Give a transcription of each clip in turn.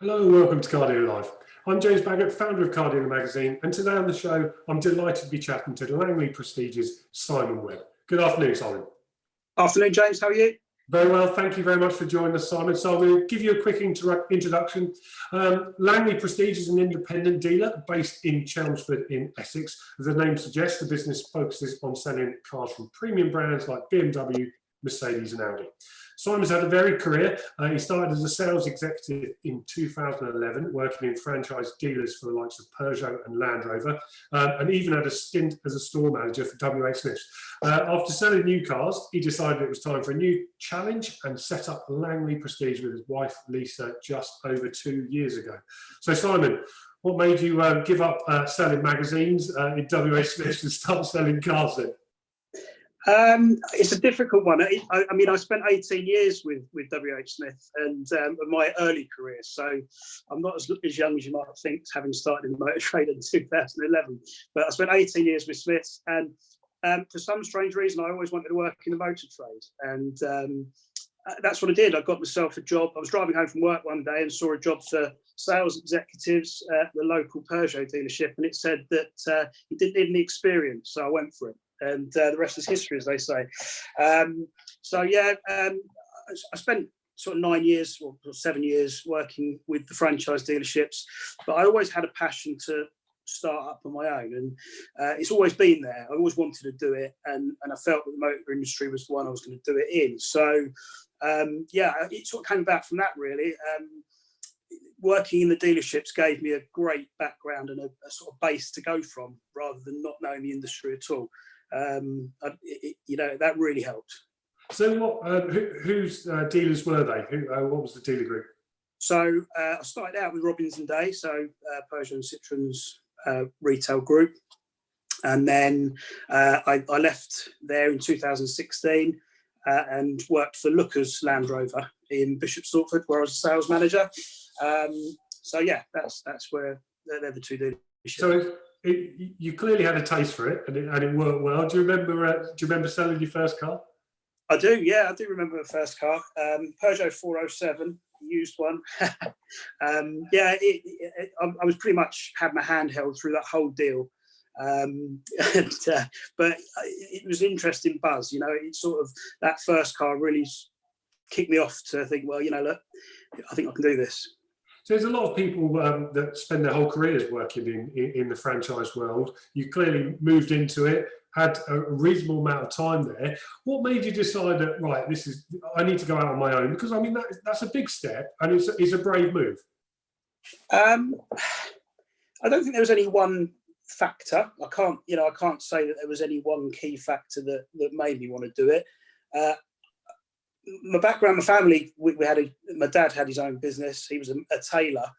Hello and welcome to Car Dealer Live. I'm James Baggett, founder of Car Dealer Magazine, and today on the show, I'm delighted to be chatting to Langley Prestige's Simon Webb. Good afternoon, Simon. Afternoon, James. How are you? Very well, thank you very much for joining us, Simon. So I'm going to give you a quick introduction. Langley Prestige is an independent dealer based in Chelmsford in Essex. As the name suggests, the business focuses on selling cars from premium brands like BMW, Mercedes and Audi. Simon's had a varied career. He started as a sales executive in 2011, working in franchise dealers for the likes of Peugeot and Land Rover, and even had a stint as a store manager for WH Smith. After selling new cars, he decided it was time for a new challenge and set up Langley Prestige with his wife, Lisa, just over 2 years ago. So Simon, what made you give up selling magazines in WH Smith and start selling cars then? It's a difficult one. I mean, I spent 18 years with WH Smith and my early career, so I'm not as young as you might think, having started in the motor trade in 2011. But I spent 18 years with Smiths, and for some strange reason, I always wanted to work in the motor trade, and that's what I did. I got myself a job. I was driving home from work one day and saw a job for sales executives at the local Peugeot dealership, and it said that you didn't need any experience, so I went for it. And the rest is history, as they say. I spent sort of 9 years or 7 years working with the franchise dealerships, but I always had a passion to start up on my own, and it's always been there. I always wanted to do it, and I felt that the motor industry was the one I was going to do it in. So it sort of came back from that, really. Working in the dealerships gave me a great background and a sort of base to go from, rather than not knowing the industry at all. That really helped. So whose dealers were they? What was the dealer group? So I started out with Robbins and Day, so Peugeot and Citroen's retail group. And then I left there in 2016 and worked for Lookers Land Rover in Bishop Stortford, where I was a sales manager. That's where they're the two dealerships. So you clearly had a taste for it, and it worked well. Do you remember selling your first car? I do. Yeah, I do remember the first car, Peugeot 407, used one. I was pretty much had my hand held through that whole deal, but it was an interesting buzz. It sort of, that first car really kicked me off to think, well, look, I think I can do this. So there's a lot of people that spend their whole careers working in the franchise world. You clearly moved into it, had a reasonable amount of time there. What made you decide that, right, I need to go out on my own? Because I mean, that's a big step, and it's a brave move. I don't think there was any one factor. I can't say that there was any one key factor that made me want to do it. My background, my family, my dad had his own business. He was a tailor.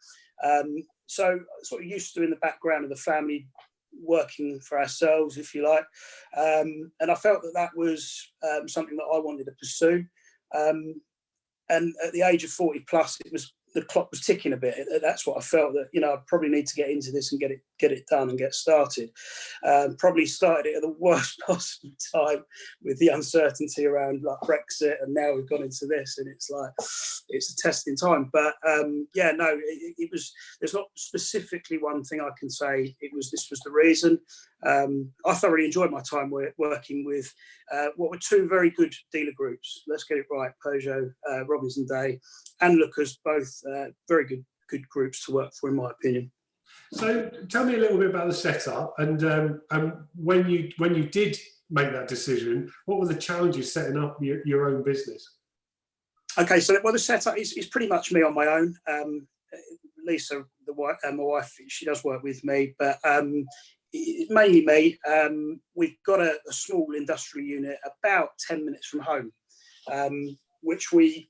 So sort of used to in the background of the family, working for ourselves, if you like. And I felt that was something that I wanted to pursue. And at the age of 40 plus, the clock was ticking a bit. That's what I felt, that I probably need to get into this and get it done and get started. Probably started it at the worst possible time, with the uncertainty around like Brexit, and now we've gone into this, and it's like it's a testing time. But it was. There's not specifically one thing I can say. This was the reason. I thoroughly enjoyed my time working with what were two very good dealer groups. Let's get it right: Peugeot, Robbins and Day, and Lookers, both very good groups to work for, in my opinion. So tell me a little bit about the setup, and when you did make that decision, what were the challenges setting up your own business? Okay, so the setup is pretty much me on my own. Lisa, my wife, she does work with me, but mainly me. We've got a small industrial unit about 10 minutes from home, which we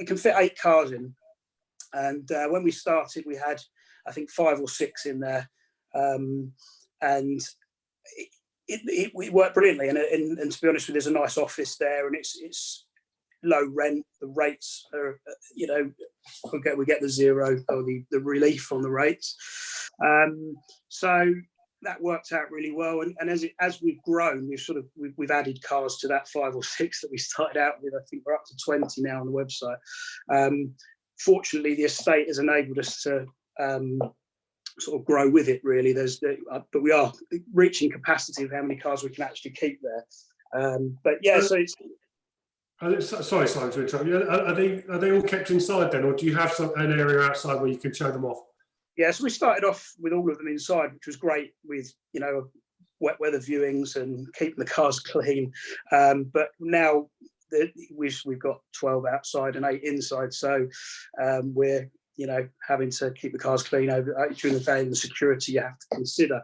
can fit 8 cars in. And when we started, we had, I think, 5 or 6 in there, and it worked brilliantly. And to be honest with you, there's a nice office there, and it's low rent. The rates are, we get the zero or the relief on the rates. So that worked out really well. And as we've grown, we've added cars to that 5 or 6 that we started out with. I think we're up to 20 now on the website. fortunately, the estate has enabled us to sort of grow with it. Really, but we are reaching capacity of how many cars we can actually keep there. But yeah, so it's. Sorry, Simon, to interrupt you. Are they all kept inside then, or do you have an area outside where you can show them off? Yeah, so we started off with all of them inside, which was great with, you know, wet weather viewings and keeping the cars clean. But now we've got 12 outside and 8 inside, so we're, you know, having to keep the cars clean during the day, and the security you have to consider.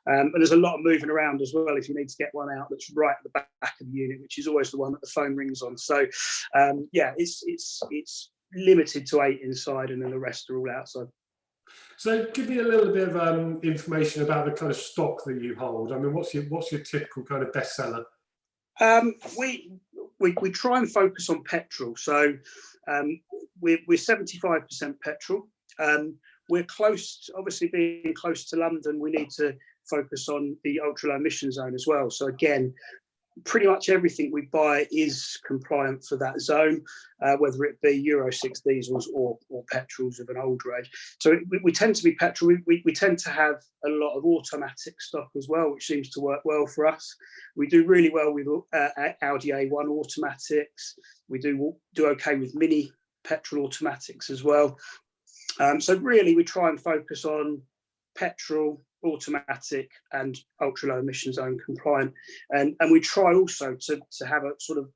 And there's a lot of moving around as well if you need to get one out that's right at the back of the unit, which is always the one that the phone rings on. So yeah, it's limited to 8 inside, and then the rest are all outside. So give me a little bit of information about the kind of stock that you hold. I mean, what's your typical kind of bestseller? We try and focus on petrol. So we're 75% petrol. We're close, obviously being close to London, we need to focus on the ultra low emission zone as well. So again, pretty much everything we buy is compliant for that zone, whether it be Euro 6 diesels or petrols of an older age. So we tend to be petrol. We tend to have a lot of automatic stock as well, which seems to work well for us. We do really well with Audi A1 automatics. We do okay with mini petrol automatics as well. So really, we try and focus on petrol, automatic and ultra low emission zone compliant, and we try also to have a sort of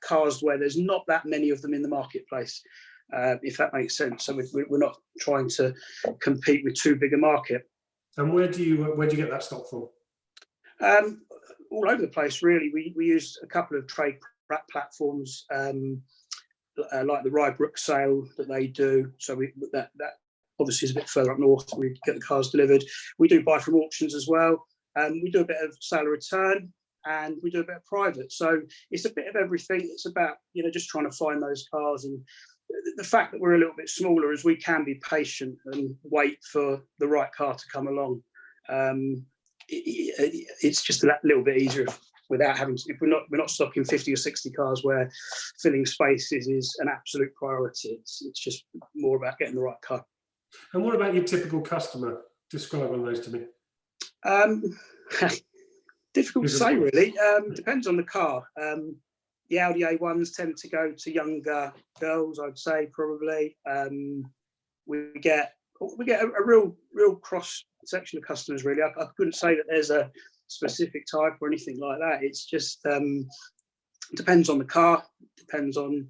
cars where there's not that many of them in the marketplace, if that makes sense. So we're not trying to compete with too big a market. And where do you get that stock from? All over the place, really. We use a couple of trade platforms, like the Rybrook sale that they do. So that obviously is a bit further up north. We get the cars delivered. We do buy from auctions as well. We do a bit of sale return, and we do a bit of private. So it's a bit of everything. It's about, you know, just trying to find those cars. And the fact that we're a little bit smaller is we can be patient and wait for the right car to come along. It's just a little bit easier without having to, if we're not stocking 50 or 60 cars where filling spaces is an absolute priority. It's just more about getting the right car. And what about your typical customer? Describe one of those to me. Difficult to say, really. Depends on the car. The Audi A1s tend to go to younger girls, I'd say, probably. We get a real cross section of customers, really. I couldn't say that there's a specific type or anything like that. It's just depends on the car, depends on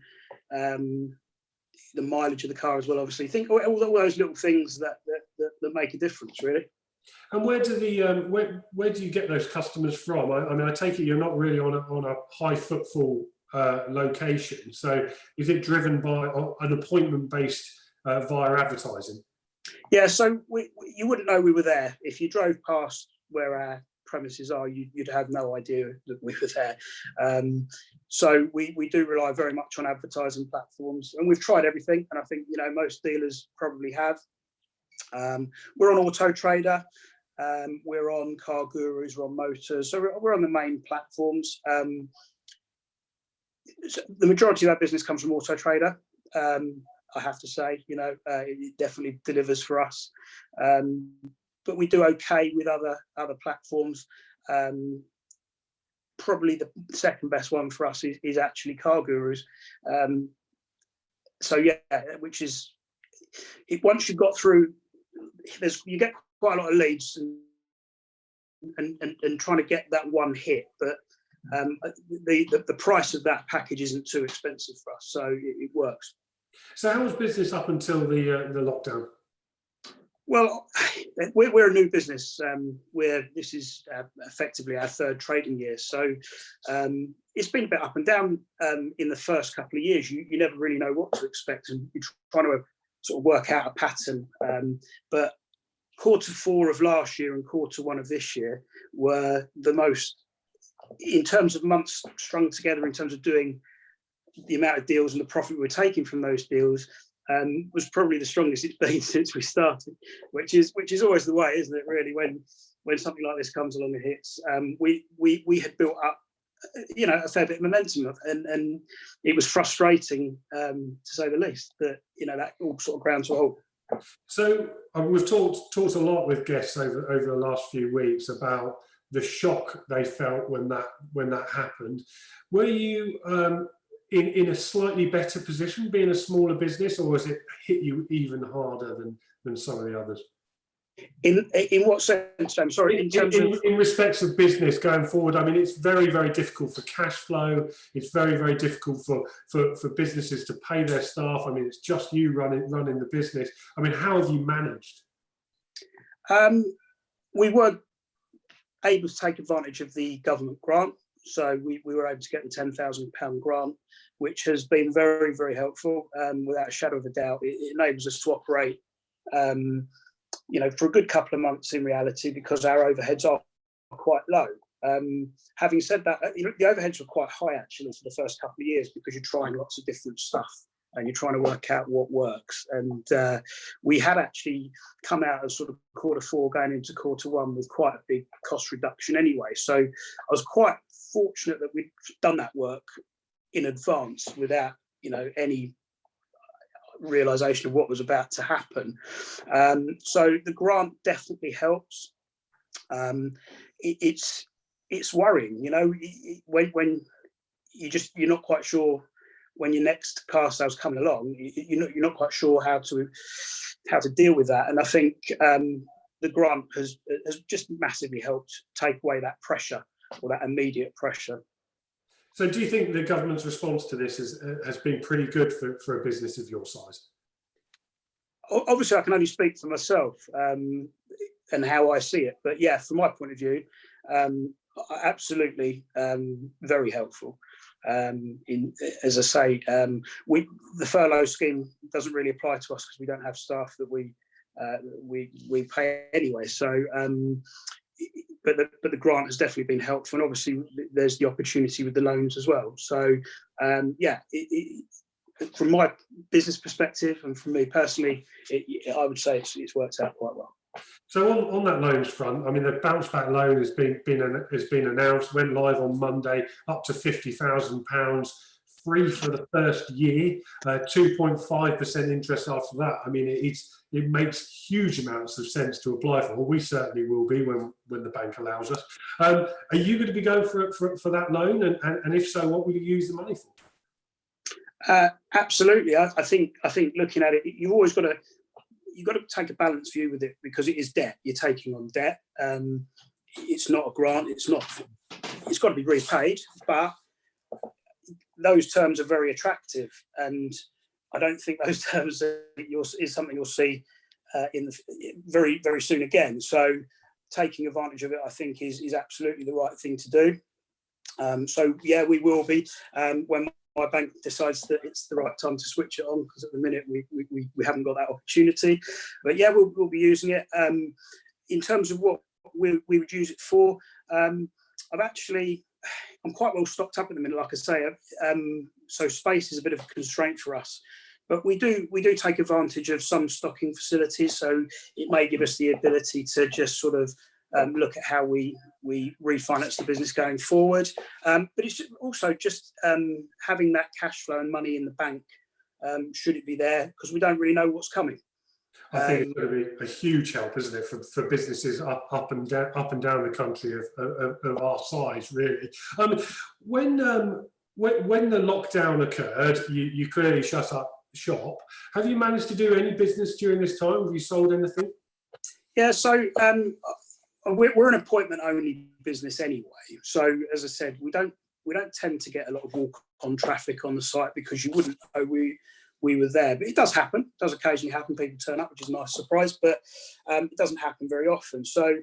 the mileage of the car as well, obviously. Think all those little things that make a difference, really. And where do you get those customers from? I mean, I take it you're not really on a high footfall location. So is it driven by an appointment based via advertising? Yeah, so you wouldn't know we were there. If you drove past where our premises are, you'd have no idea that we were there. So we do rely very much on advertising platforms, and we've tried everything, and I think, you know, most dealers probably have. We're on Auto Trader, we're on Car Gurus, we're on Motors, so we're on the main platforms. So the majority of our business comes from Auto Trader. I have to say, you know, it definitely delivers for us. But we do okay with other platforms. Probably the second best one for us is actually Car Gurus. So yeah, which is once you've got through, you get quite a lot of leads and trying to get that one hit, but the price of that package isn't too expensive for us, so it works. So how was business up until the lockdown? Well, we're a new business. This is effectively our third trading year, so it's been a bit up and down in the first couple of years. You never really know what to expect, and you're trying to sort of work out a pattern. But Q4 of last year and Q1 of this year were the most, in terms of months strung together, in terms of doing the amount of deals and the profit we're taking from those deals, was probably the strongest it's been since we started, which is always the way, isn't it? Really, when something like this comes along and hits, we had built up a fair bit of momentum, and it was frustrating, to say the least, that that all sort of ground to a halt. So we've talked a lot with guests over the last few weeks about the shock they felt when that happened. Were you in a slightly better position being a smaller business, or has it hit you even harder than some of the others? In what sense? I'm sorry. In respects of business going forward, I mean, it's very, very difficult for cash flow. It's very, very difficult for businesses to pay their staff. I mean, it's just you running the business. I mean, how have you managed? We were able to take advantage of the government grant, so we were able to get the £10,000 grant, which has been very, very helpful. Without a shadow of a doubt, it enables us to operate for a good couple of months in reality, because our overheads are quite low. Having said that, the overheads were quite high actually for the first couple of years, because you're trying lots of different stuff and you're trying to work out what works. And we had actually come out of sort of Q4 going into Q1 with quite a big cost reduction anyway. So I was quite fortunate that we'd done that work in advance without any realization of what was about to happen. So the grant definitely helps. It's worrying, when you're not quite sure when your next car sale's coming along. You're not quite sure how to deal with that. And I think the grant has just massively helped take away that pressure, or that immediate pressure. So do you think the government's response to this has been pretty good for a business of your size? Obviously, I can only speak for myself and how I see it. But yeah, from my point of view, absolutely very helpful. As I say, the furlough scheme doesn't really apply to us because we don't have staff that we pay anyway. So but the grant has definitely been helpful, and obviously there's the opportunity with the loans as well. So from my business perspective and from me personally, I would say it's worked out quite well. So on that loans front, I mean, the bounce back loan has been announced, went live on Monday, up to £50,000, free for the first year, 2.5% interest after that. I mean, it makes huge amounts of sense to apply for. Well, we certainly will be when the bank allows us. Are you going to be going for that loan? And if so, what will you use the money for? Absolutely. I think looking at it, you've got to take a balanced view with it, because it is debt. You're taking on debt. It's not a grant. It's got to be repaid, but those terms are very attractive, and I don't think those terms is something you'll see very, very soon again. So taking advantage of it, I think, is absolutely the right thing to do. So yeah, we will be when my bank decides that it's the right time to switch it on, because at the minute we haven't got that opportunity. But yeah, we'll be using it. In terms of what we would use it for, I'm quite well stocked up at the minute, like I say. So space is a bit of a constraint for us, but we do take advantage of some stocking facilities. So it may give us the ability to just sort of look at how we refinance the business going forward. But it's also just having that cash flow and money in the bank, should it be there, because we don't really know what's coming. I think it's going to be a huge help, isn't it, for businesses up and down the country of our size, really. When the lockdown occurred, you clearly shut up shop. Have you managed to do any business during this time? Have you sold anything? Yeah, so we're an appointment-only business anyway. So as I said, we don't tend to get a lot of walk-on traffic on the site, because you wouldn't know we were there. But it does happen. It does occasionally happen. People turn up, which is a nice surprise, but it doesn't happen very often. So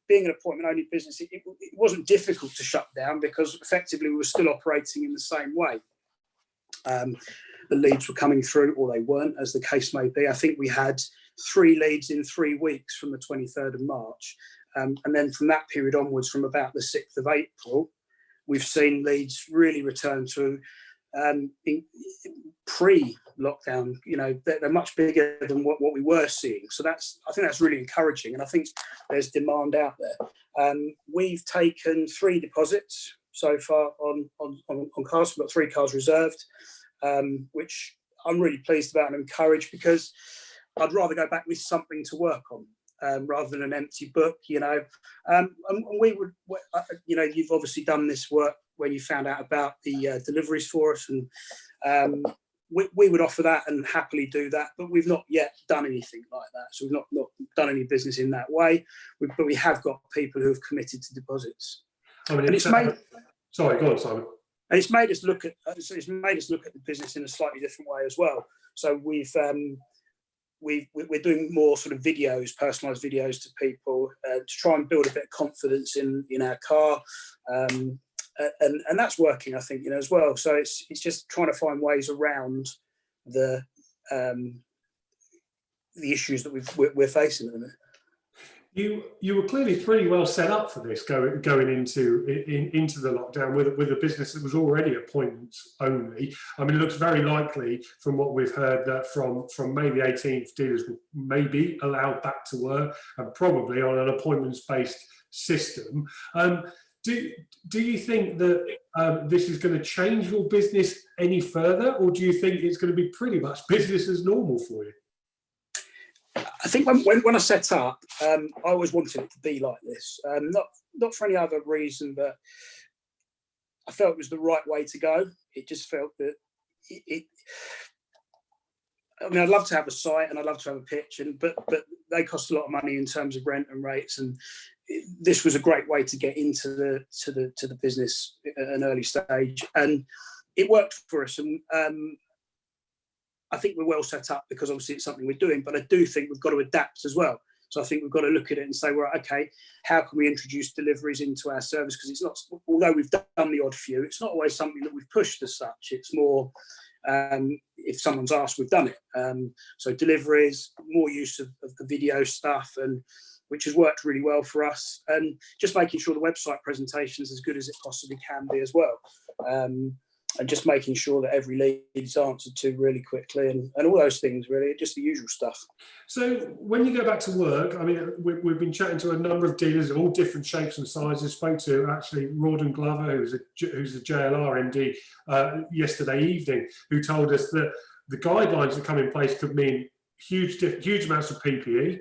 being an appointment-only business, it wasn't difficult to shut down, because effectively we were still operating in the same way. The leads were coming through, or they weren't, as the case may be. I think we had 3 leads in 3 weeks from the 23rd of March. And then from that period onwards, from about the 6th of April, we've seen leads really return to pre-lockdown. They're much bigger than what we were seeing. So I think that's really encouraging, and I think there's demand out there. We've taken 3 deposits so far on cars. We've got 3 cars reserved, which I'm really pleased about and encouraged, because I'd rather go back with something to work on rather than an empty book, And we would, you've obviously done this work when you found out about the deliveries for us, and we would offer that and happily do that, but we've not yet done anything like that. So we've not done any business in that way, but we have got people who have committed to deposits. I mean, And it's made. Sorry, go on, Simon. And it's made us look at the business in a slightly different way as well. So we're doing more sort of videos, personalised videos to people to try and build a bit of confidence in our car, and that's working, I think, as well. So it's just trying to find ways around the issues that we're facing at the minute. You were clearly pretty well set up for this going into the lockdown with a business that was already appointments only. I mean, it looks very likely from what we've heard that from May the 18th, dealers will maybe allowed back to work, and probably on an appointments-based system. Do you think that this is going to change your business any further, or do you think it's going to be pretty much business as normal for you? I think when I set up, I always wanted it to be like this. Not for any other reason, but I felt it was the right way to go. It just felt that I mean, I'd love to have a site and I'd love to have a pitch, but they cost a lot of money in terms of rent and rates. And this was a great way to get into the business at an early stage, and it worked for us. And I think we're well set up because obviously it's something we're doing, but I do think we've got to adapt as well. So I think we've got to look at it and say, well, okay, how can we introduce deliveries into our service? Because it's not, although we've done the odd few, it's not always something that we've pushed as such. It's more, if someone's asked, we've done it. So deliveries, more use of the video stuff, and which has worked really well for us. And just making sure the website presentation is as good as it possibly can be as well. And just making sure that every lead is answered to really quickly, and all those things, really, just the usual stuff. So when you go back to work, I mean, we've been chatting to a number of dealers of all different shapes and sizes. Spoke to actually Rawdon Glover, who's a JLR MD, yesterday evening, who told us that the guidelines that come in place could mean huge amounts of PPE,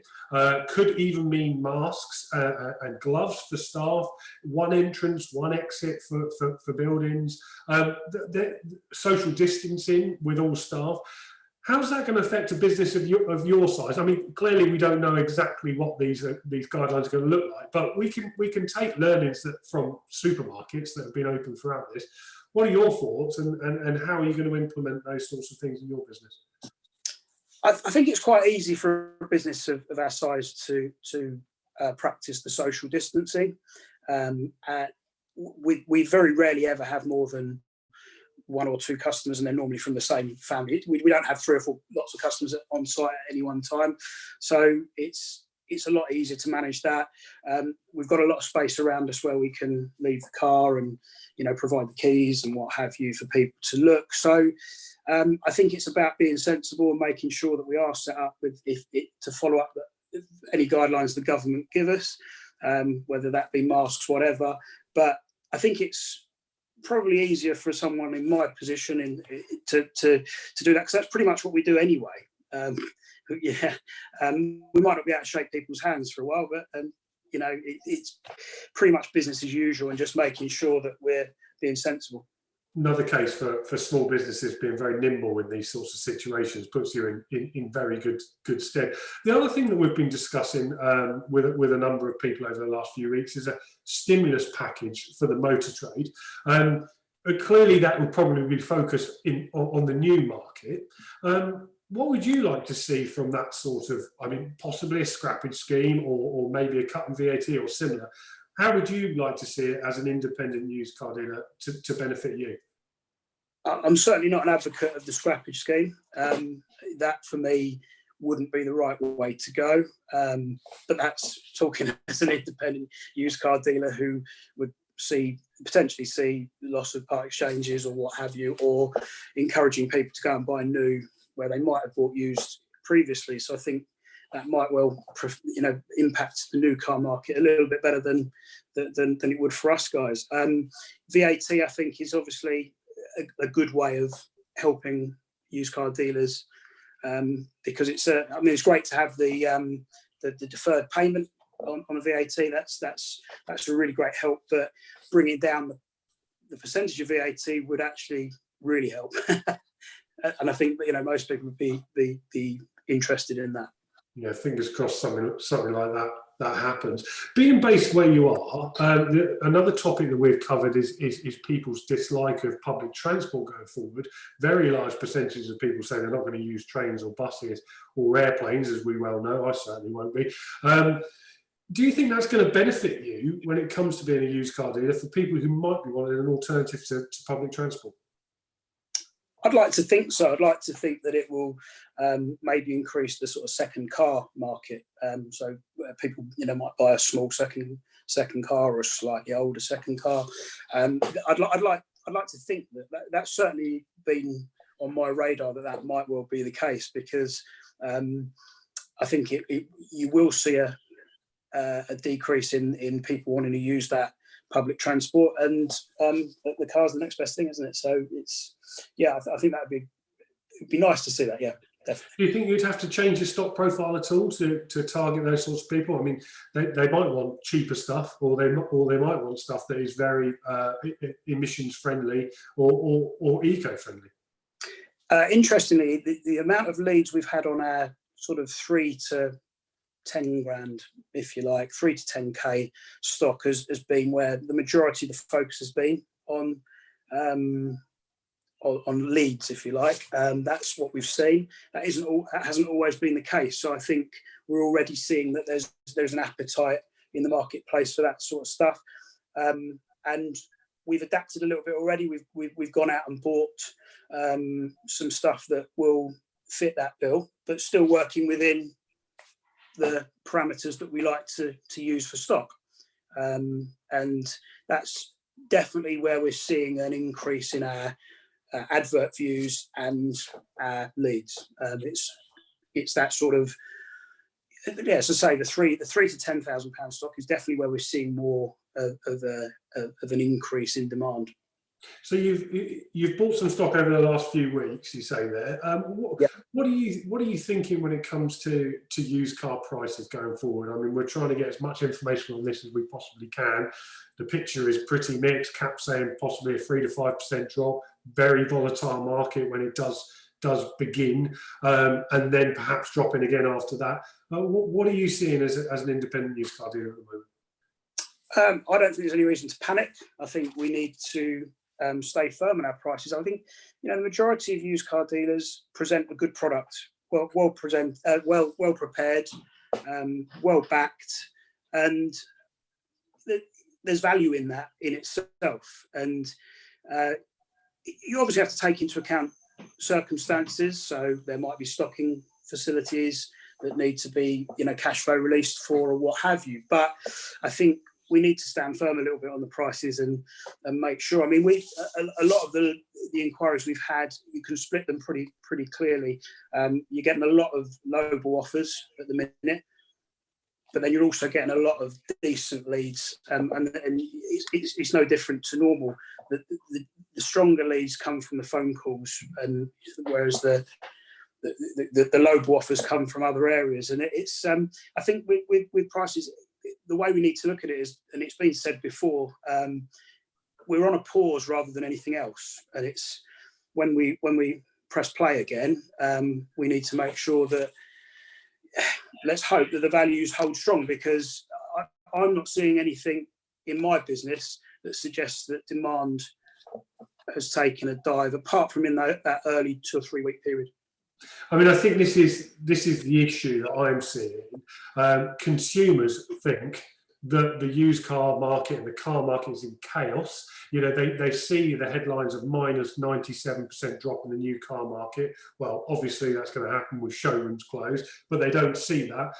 could even mean masks and gloves for staff, one entrance, one exit for buildings, the social distancing with all staff. How's that going to affect a business of your size? I mean, clearly we don't know exactly what these guidelines are going to look like, but we can take learnings from supermarkets that have been open throughout this. What are your thoughts, and how are you going to implement those sorts of things in your business? I think it's quite easy for a business of our size to practice the social distancing. We very rarely ever have more than 1 or 2 customers, and they're normally from the same family. We don't have 3 or 4 lots of customers on site at any one time, so it's a lot easier to manage that. We've got a lot of space around us where we can leave the car and provide the keys and what have you for people to look. So I think it's about being sensible and making sure that we are set up to follow up any guidelines the government give us, whether that be masks, whatever. But I think it's probably easier for someone in my position to do that, because that's pretty much what we do anyway. We might not be able to shake people's hands for a while, but it's pretty much business as usual, and just making sure that we're being sensible. Another case for small businesses being very nimble in these sorts of situations puts you in very good stead. The other thing that we've been discussing with a number of people over the last few weeks is a stimulus package for the motor trade. Clearly that will probably be focused on the new market. What would you like to see from that sort of, I mean, possibly a scrappage scheme or maybe a cut in VAT or similar? How would you like to see it as an independent used car dealer to benefit you? I'm certainly not an advocate of the scrappage scheme. That for me wouldn't be the right way to go. But that's talking as an independent used car dealer who would potentially see loss of part exchanges or what have you, or encouraging people to go and buy new where they might have bought used previously. So I think that might well, impact the new car market a little bit better than it would for us guys. VAT, I think, is obviously a good way of helping used car dealers, because it's great to have the deferred payment on a VAT. That's a really great help, but bringing down the percentage of VAT would actually really help. And I think most people would be interested in that. Yeah, fingers crossed something like that happens. Being based where you are, another topic that we've covered is people's dislike of public transport going forward. Very large percentages of people say they're not going to use trains or buses or airplanes, as we well know. I certainly won't be. Do you think that's going to benefit you when it comes to being a used car dealer for people who might be wanting an alternative to public transport? I'd like to think so. I'd like to think that it will maybe increase the sort of second car market. So people, might buy a small second car or a slightly older second car. I'd like to think that's certainly been on my radar that might well be the case, because I think you will see a decrease in people wanting to use that public transport, and the car's the next best thing, isn't it? So I think it'd be nice to see that. Yeah, definitely. Do you think you'd have to change your stock profile at all to target those sorts of people? I mean, they might want cheaper stuff, or they might want stuff that is very emissions friendly or eco friendly. Interestingly, the amount of leads we've had on our sort of 3 to 10 grand, if you like, 3 to 10k stock has been where the majority of the focus has been on leads, if you like. That's what we've seen. That hasn't always been the case. So I think we're already seeing that there's an appetite in the marketplace for that sort of stuff, and we've adapted a little bit already. We've gone out and bought some stuff that will fit that bill, but still working within the parameters that we like to use for stock, and that's definitely where we're seeing an increase in our advert views and our leads. It's that sort of, as I say, the 3 to 10,000 pound stock is definitely where we're seeing more of an increase in demand. So you've bought some stock over the last few weeks, you say there. What are you thinking when it comes to used car prices going forward? I mean, we're trying to get as much information on this as we possibly can. The picture is pretty mixed. Cap saying possibly a 3 to 5% drop. Very volatile market when it does begin, and then perhaps dropping again after that. What are you seeing as an independent used car dealer at the moment? I don't think there's any reason to panic. I think we need to stay firm in our prices. I think the majority of used car dealers present a good product, well prepared, well backed, and there's value in that in itself. And you obviously have to take into account circumstances. So there might be stocking facilities that need to be cash flow released for, or what have you. But I think we need to stand firm a little bit on the prices and make sure. I mean, a lot of the inquiries we've had, you can split them pretty clearly. You're getting a lot of lowball offers at the minute, but then you're also getting a lot of decent leads, and it's no different to normal. The stronger leads come from the phone calls, and whereas the lowball offers come from other areas. And it's I think with prices, the way we need to look at it is, and it's been said before, we're on a pause rather than anything else. And it's when we press play again, we need to make sure that, let's hope that the values hold strong, because I'm not seeing anything in my business that suggests that demand has taken a dive, apart from in that early 2 or 3 week period. I mean, I think this is the issue that I'm seeing. Consumers think that the used car market and the car market is in chaos. They see the headlines of minus 97% drop in the new car market. Well, obviously that's going to happen with showrooms closed, but they don't see that.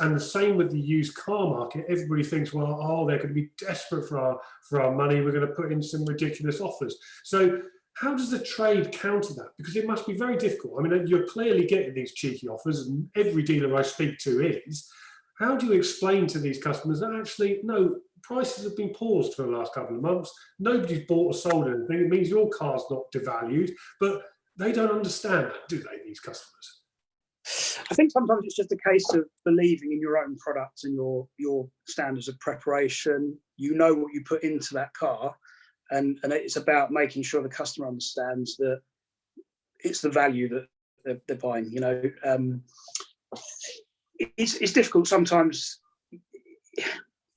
And the same with the used car market. Everybody thinks, well, they're going to be desperate for our money. We're going to put in some ridiculous offers. So How does the trade counter that? Because it must be very difficult. I mean, you're clearly getting these cheeky offers, and every dealer I speak to is. How do you explain to these customers that actually, no, prices have been paused for the last couple of months, nobody's bought or sold anything, it means your car's not devalued, but they don't understand that, do they, these customers? I think sometimes it's just a case of believing in your own product and your standards of preparation. You know what you put into that car, and it's about making sure the customer understands that it's the value that they're buying. You know, it's difficult sometimes.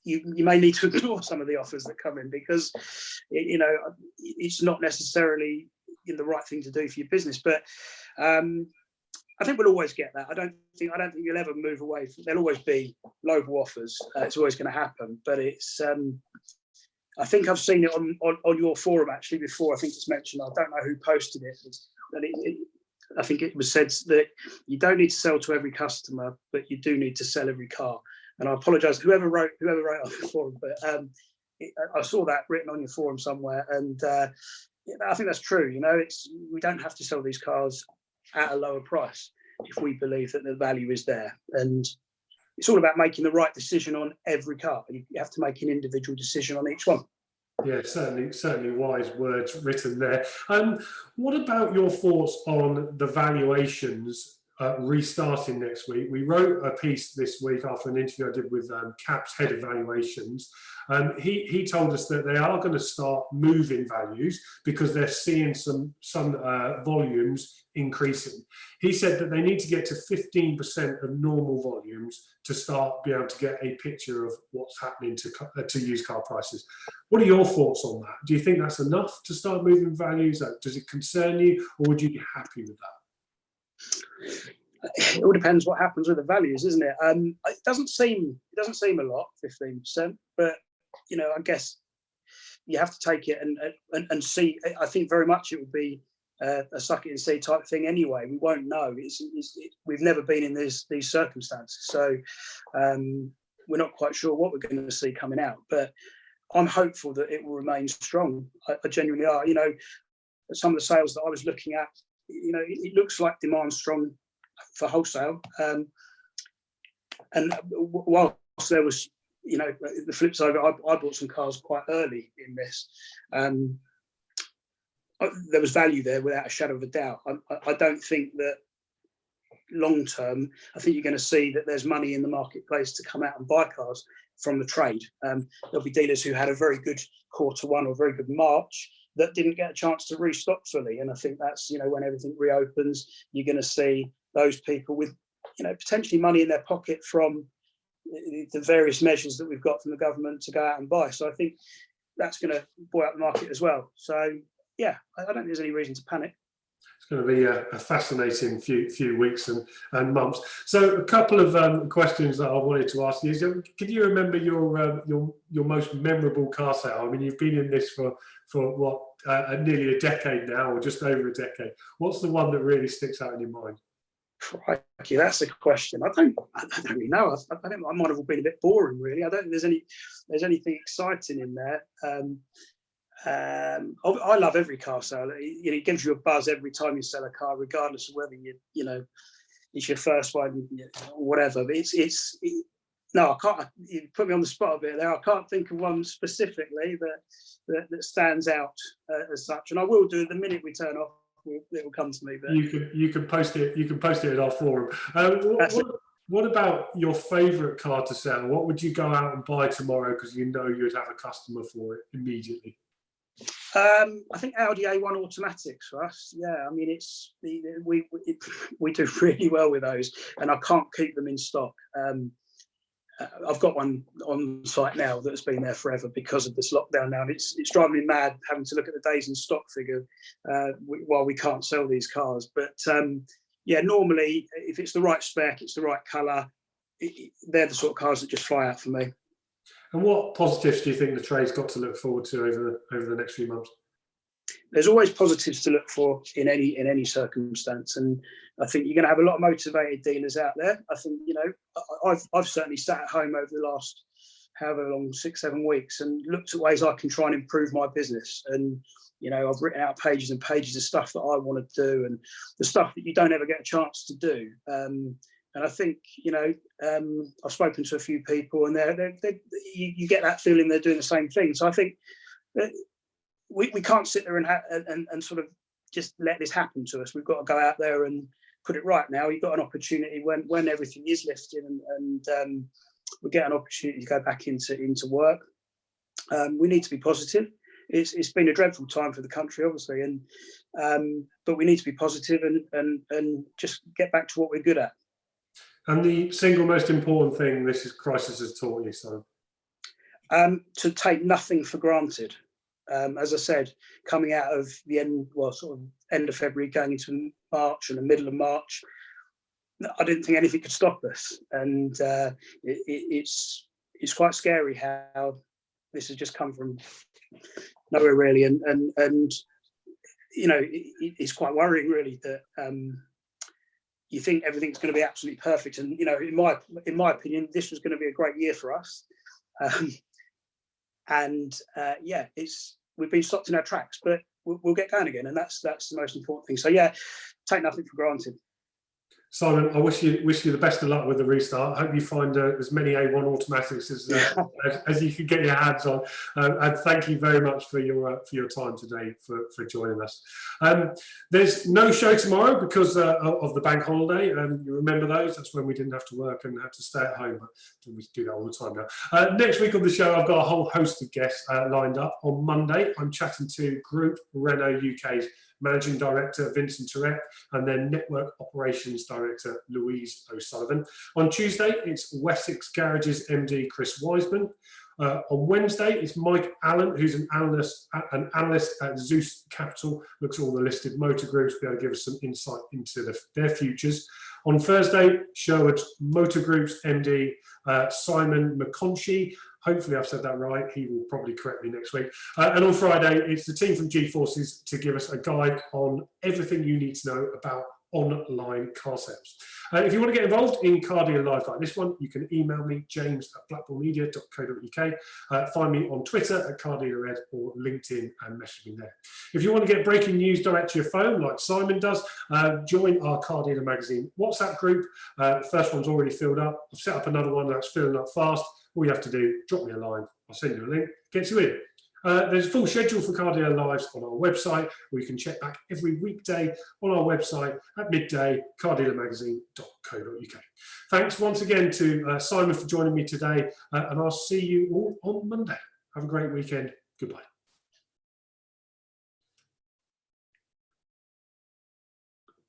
You may need to ignore some of the offers that come in because you know it's not necessarily the right thing to do for your business, but I think we'll always get that. I don't think you'll ever move away there'll always be lowball offers. It's always going to happen, but it's I think I've seen it on your forum actually before. I think it's mentioned, I don't know who posted it, and I think it was said that you don't need to sell to every customer, but you do need to sell every car. And I apologise, whoever wrote on the forum, but I saw that written on your forum somewhere, and I think that's true. You know, we don't have to sell these cars at a lower price if we believe that the value is there. And it's all about making the right decision on every car. You have to make an individual decision on each one. Yeah, certainly wise words written there. What about your thoughts on the valuations restarting next week? We wrote a piece this week after an interview I did with CAP's head of valuations. He told us that they are going to start moving values because they're seeing some volumes increasing. He said that they need to get to 15% of normal volumes to start being able to get a picture of what's happening to used car prices. What are your thoughts on that? Do you think that's enough to start moving values? Does it concern you, or would you be happy with that? It all depends what happens with the values, isn't it? It doesn't seem a lot, 15%, but you know, I guess you have to take it and see. I think very much it would be a suck it and see type thing anyway. We won't know. We've never been in these circumstances, so we're not quite sure what we're going to see coming out. But I'm hopeful that it will remain strong. I genuinely are. You know, some of the sales that I was looking at, you know, it looks like demand's strong for wholesale. And whilst there was, you know, the flip side, I bought some cars quite early in this. There was value there without a shadow of a doubt. I don't think that long term, I think you're going to see that there's money in the marketplace to come out and buy cars from the trade. There'll be dealers who had a very good quarter one or a very good March that didn't get a chance to restock fully. And I think that's, you know, when everything reopens, you're going to see those people with, you know, potentially money in their pocket from the various measures that we've got from the government to go out and buy. So I think that's going to buoy up the market as well. So yeah, I don't think there's any reason to panic. It's going to be a fascinating few weeks and months. So a couple of questions that I wanted to ask you is, can you remember your most memorable car sale? I mean, you've been in this for what, nearly a decade now, or just over a decade. What's the one that really sticks out in your mind? Crikey, that's a question. I don't really know. I think I might have been a bit boring, really. I don't think there's anything exciting in there. I love every car sale. It gives you a buzz every time you sell a car, regardless of whether you know it's your first one or whatever. But no, I can't. You put me on the spot a bit there. I can't think of one specifically that stands out as such. And I will do the minute we turn off. It will come to me. But you can post it. You can post it in our forum. What about your favourite car to sell? What would you go out and buy tomorrow because you know you'd have a customer for it immediately? I think Audi A1 automatics for us. Yeah, I mean we do really well with those, and I can't keep them in stock. I've got one on site now that's been there forever because of this lockdown now, and it's driving me mad having to look at the days in stock figure while we can't sell these cars. But yeah, normally if it's the right spec, it's the right colour, they're the sort of cars that just fly out for me. And what positives do you think the trade's got to look forward to over the next few months? There's always positives to look for in any circumstance, and I think you're going to have a lot of motivated dealers out there. I think, you know, I've certainly sat at home over the last however long, 6-7 weeks, and looked at ways I can try and improve my business. And You know, I've written out pages and pages of stuff that I want to do, and the stuff that you don't ever get a chance to do. And I think, you know, I've spoken to a few people, and you get that feeling they're doing the same thing. So I think that we can't sit there and sort of just let this happen to us. We've got to go out there and put it right now. You've got an opportunity when everything is lifted, and we get an opportunity to go back into work. We need to be positive. It's been a dreadful time for the country, obviously, but we need to be positive and just get back to what we're good at. And the single most important thing this crisis has taught you, so? To take nothing for granted. As I said, coming out of the end of February, going into March and the middle of March, I didn't think anything could stop us, and it's quite scary how this has just come from nowhere, really, and you know, it's quite worrying, really, that you think everything's going to be absolutely perfect, and you know, in my opinion, this was going to be a great year for us, yeah, we've been stopped in our tracks, but we'll get going again, and that's the most important thing. So yeah, take nothing for granted. Simon, I wish you the best of luck with the restart. I hope you find as many A1 automatics as you can get your hands on. And thank you very much for your time today, for joining us. There's no show tomorrow because of the bank holiday. You remember those? That's when we didn't have to work and had to stay at home. But we do that all the time now. Next week on the show, I've got a whole host of guests lined up. On Monday, I'm chatting to Group Renault UK's Managing Director Vincent Tourette, and then Network Operations Director Louise O'Sullivan. On Tuesday, it's Wessex Garages MD Chris Wiseman. On Wednesday, it's Mike Allen, who's an analyst at Zeus Capital, looks at all the listed motor groups, be able to give us some insight into their futures. On Thursday, Sherwood Motor Group's MD, Simon McConchie. Hopefully I've said that right. He will probably correct me next week. And on Friday, it's the team from G-Forces to give us a guide on everything you need to know about online car sales. If you want to get involved in Car Dealer Live like this one, you can email me, james@blackpoolmedia.co.uk. Find me on Twitter at CarDealerEd or LinkedIn and message me there. If you want to get breaking news direct to your phone, like Simon does, join our Car Dealer Magazine WhatsApp group. The first one's already filled up. I've set up another one that's filling up fast. All you have to do, drop me a line. I'll send you a link, gets you in. There's a full schedule for Car Dealer Lives on our website, where you can check back every weekday on our website at midday, cardealermagazine.co.uk. Thanks once again to Simon for joining me today, and I'll see you all on Monday. Have a great weekend. Goodbye.